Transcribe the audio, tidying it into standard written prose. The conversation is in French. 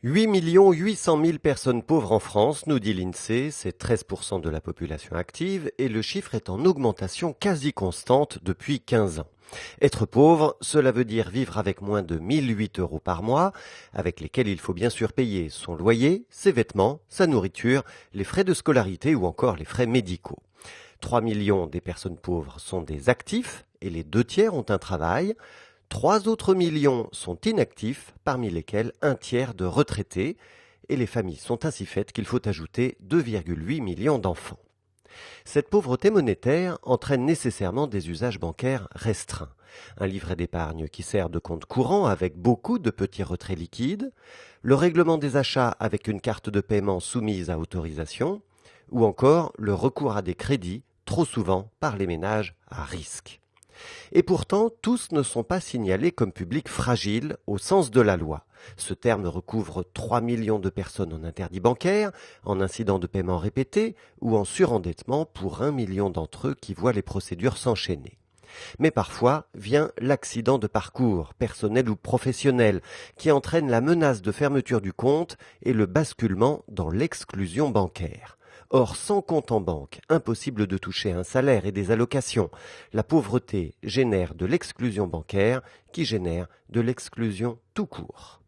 8 800 000 personnes pauvres en France, nous dit l'INSEE, c'est 13% de la population active et le chiffre est en augmentation quasi constante depuis 15 ans. Être pauvre, cela veut dire vivre avec moins de 1 008 € par mois, avec lesquels il faut bien sûr payer son loyer, ses vêtements, sa nourriture, les frais de scolarité ou encore les frais médicaux. 3 millions des personnes pauvres sont des actifs et les 2 tiers ont un travail. 3 autres millions sont inactifs, parmi lesquels un tiers de retraités, et les familles sont ainsi faites qu'il faut ajouter 2,8 millions d'enfants. Cette pauvreté monétaire entraîne nécessairement des usages bancaires restreints. Un livret d'épargne qui sert de compte courant avec beaucoup de petits retraits liquides, le règlement des achats avec une carte de paiement soumise à autorisation, ou encore le recours à des crédits, trop souvent par les ménages à risque. Et pourtant, tous ne sont pas signalés comme publics fragiles au sens de la loi. Ce terme recouvre 3 millions de personnes en interdit bancaire, en incidents de paiement répétés ou en surendettement pour 1 million d'entre eux qui voient les procédures s'enchaîner. Mais parfois vient l'accident de parcours, personnel ou professionnel, qui entraîne la menace de fermeture du compte et le basculement dans l'exclusion bancaire. Or, sans compte en banque, impossible de toucher un salaire et des allocations. La pauvreté génère de l'exclusion bancaire qui génère de l'exclusion tout court.